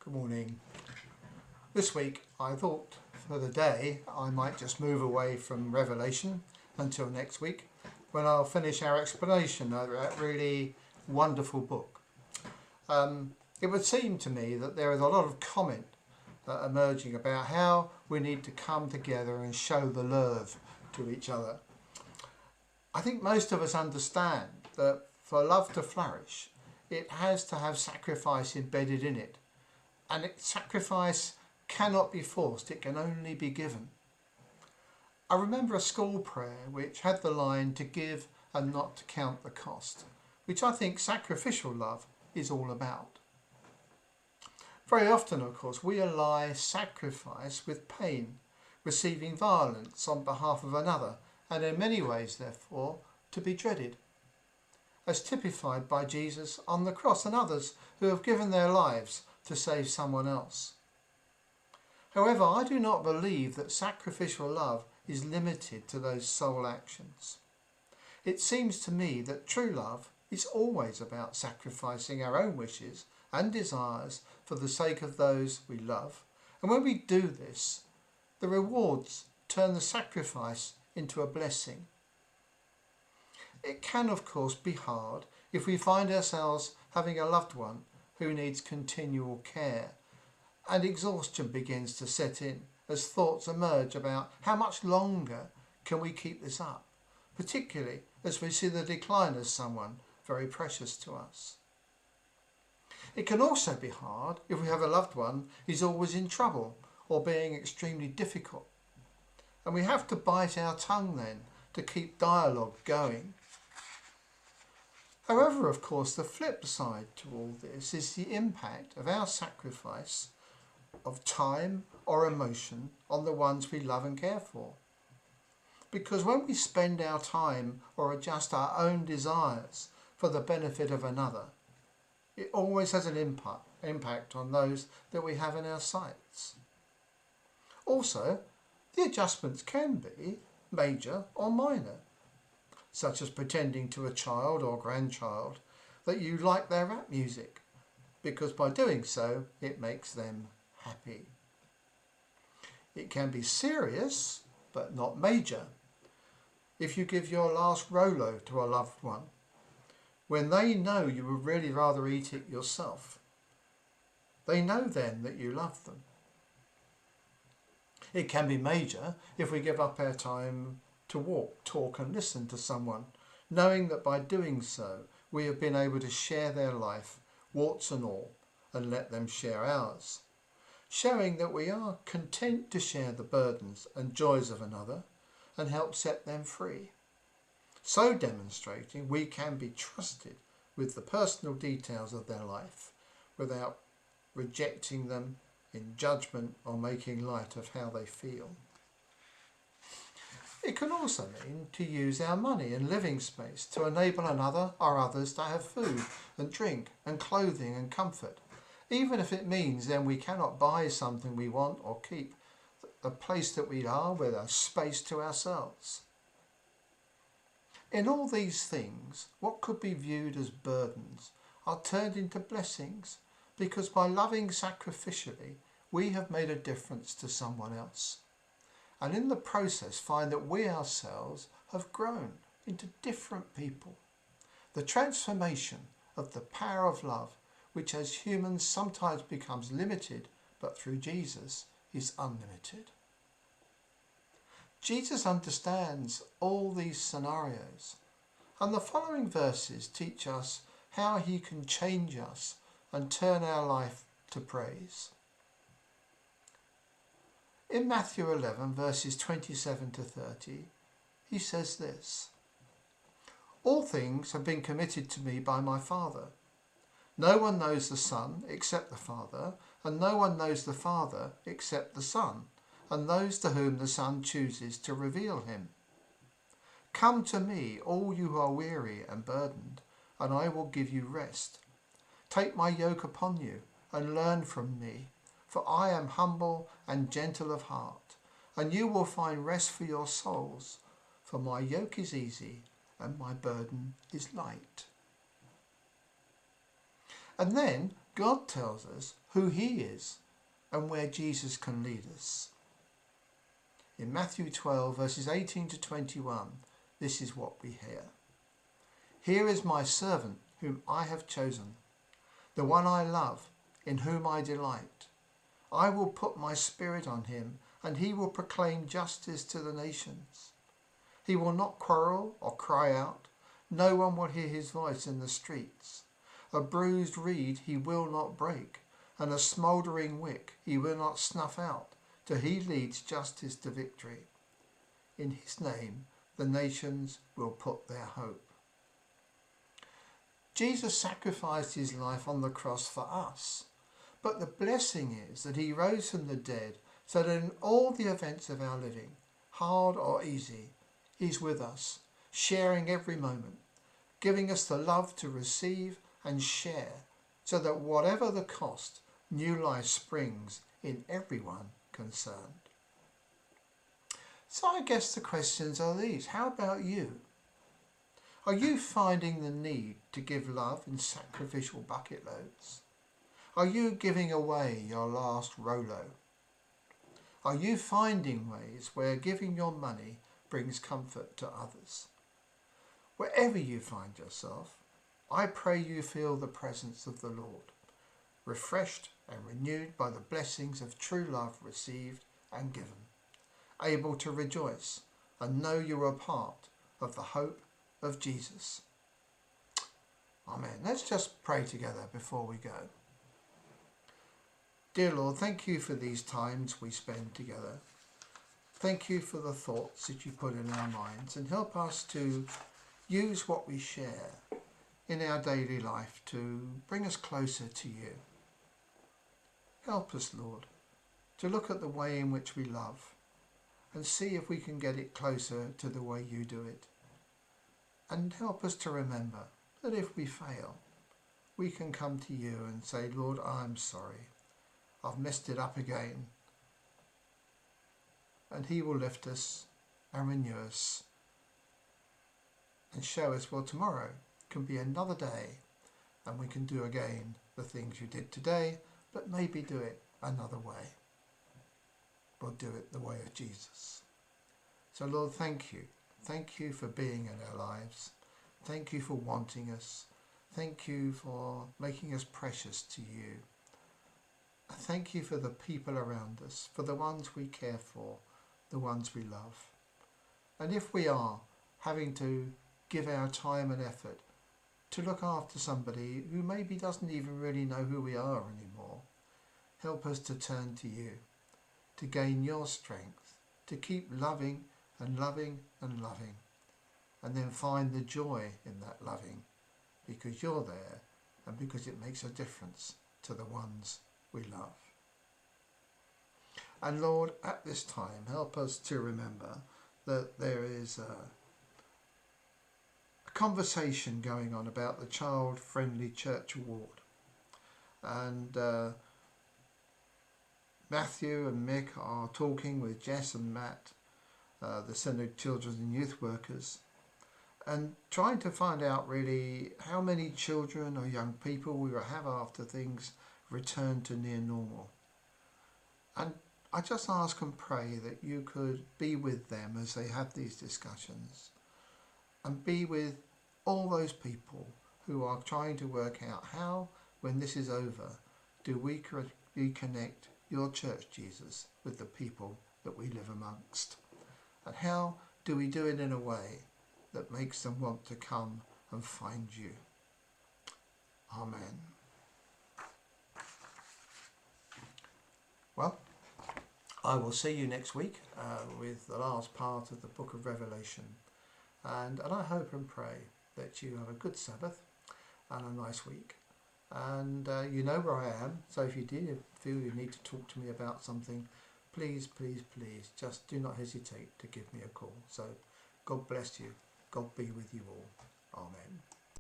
Good morning. This week I thought for the day I might just move away from Revelation until next week when I'll finish our explanation of that really wonderful book. It would seem to me that there is a lot of comment emerging about how we need to come together and show the love to each other. I think most of us understand that for love to flourish, it has to have sacrifice embedded in it. And sacrifice cannot be forced, it can only be given. I remember a school prayer which had the line to give and not to count the cost, which I think sacrificial love is all about. Very often, of course, we ally sacrifice with pain, receiving violence on behalf of another, and in many ways, therefore, to be dreaded, as typified by Jesus on the cross and others who have given their lives to save someone else. However, I do not believe that sacrificial love is limited to those sole actions. It seems to me that true love is always about sacrificing our own wishes and desires for the sake of those we love, and when we do this, the rewards turn the sacrifice into a blessing. It can, of course, be hard if we find ourselves having a loved one who needs continual care, and exhaustion begins to set in as thoughts emerge about how much longer can we keep this up, particularly as we see the decline of someone very precious to us. It can also be hard if we have a loved one who's always in trouble or being extremely difficult, and we have to bite our tongue then to keep dialogue going. However, of course, the flip side to all this is the impact of our sacrifice of time or emotion on the ones we love and care for. Because when we spend our time or adjust our own desires for the benefit of another, it always has an impact on those that we have in our sights. Also, the adjustments can be major or minor, such as pretending to a child or grandchild that you like their rap music, because by doing so it makes them happy. It can be serious, but not major, if you give your last Rolo to a loved one, when they know you would really rather eat it yourself. They know then that you love them. It can be major if we give up our time to walk, talk and listen to someone, knowing that by doing so we have been able to share their life, warts and all, and let them share ours, showing that we are content to share the burdens and joys of another and help set them free, so demonstrating we can be trusted with the personal details of their life without rejecting them in judgment or making light of how they feel. It can also mean to use our money and living space to enable another or others to have food and drink and clothing and comfort, even if it means then we cannot buy something we want or keep the place that we are with a space to ourselves. In all these things, what could be viewed as burdens are turned into blessings, because by loving sacrificially, we have made a difference to someone else, and in the process find that we ourselves have grown into different people. The transformation of the power of love, which as humans sometimes becomes limited, but through Jesus is unlimited. Jesus understands all these scenarios, and the following verses teach us how he can change us and turn our life to praise. In Matthew 11, verses 27 to 30, he says this: "All things have been committed to me by my Father. No one knows the Son except the Father, and no one knows the Father except the Son, and those to whom the Son chooses to reveal him. Come to me, all you who are weary and burdened, and I will give you rest. Take my yoke upon you and learn from me, for I am humble and gentle of heart, and you will find rest for your souls, for my yoke is easy and my burden is light." And then God tells us who he is and where Jesus can lead us. In Matthew 12 verses 18 to 21, this is what we hear. Here is my servant whom I have chosen, the one I love, in whom I delight. I will put my spirit on him, and he will proclaim justice to the nations. He will not quarrel or cry out. No one will hear his voice in the streets. A bruised reed he will not break, and a smouldering wick he will not snuff out, till he leads justice to victory. In his name the nations will put their hope. Jesus sacrificed his life on the cross for us, but the blessing is that he rose from the dead, so that in all the events of our living, hard or easy, he's with us, sharing every moment, giving us the love to receive and share, so that whatever the cost, new life springs in everyone concerned. So I guess the questions are these. How about you? Are you finding the need to give love in sacrificial bucket loads? Are you giving away your last Rolo? Are you finding ways where giving your money brings comfort to others? Wherever you find yourself, I pray you feel the presence of the Lord, refreshed and renewed by the blessings of true love received and given, able to rejoice and know you are part of the hope of Jesus. Amen. Let's just pray together before we go. Dear Lord, thank you for these times we spend together. Thank you for the thoughts that you put in our minds, and help us to use what we share in our daily life to bring us closer to you. Help us, Lord, to look at the way in which we love and see if we can get it closer to the way you do it. And help us to remember that if we fail, we can come to you and say, Lord, I'm sorry. I've messed it up again. And he will lift us and renew us and show us, well, tomorrow can be another day and we can do again the things you did today, but maybe do it another way. We'll do it the way of Jesus. So Lord, thank you. Thank you for being in our lives. Thank you for wanting us. Thank you for making us precious to you. Thank you for the people around us, for the ones we care for, the ones we love. And if we are having to give our time and effort to look after somebody who maybe doesn't even really know who we are anymore, help us to turn to you, to gain your strength, to keep loving and loving and loving, and then find the joy in that loving, because you're there and because it makes a difference to the ones we love. And Lord, at this time, help us to remember that there is a conversation going on about the Child-Friendly Church Award. And Matthew and Mick are talking with Jess and Matt, the Centre of Children and Youth Workers, and trying to find out really how many children or young people we will have after things return to near normal. And I just ask and pray that you could be with them as they have these discussions, and be with all those people who are trying to work out how, when this is over, do we reconnect your church, Jesus, with the people that we live amongst. And how do we do it in a way that makes them want to come and find you. Amen. Well, I will see you next week with the last part of the book of Revelation. And I hope and pray that you have a good Sabbath and a nice week. And you know where I am, so if you do feel you need to talk to me about something, please, please, please, just do not hesitate to give me a call. So God bless you. God be with you all. Amen.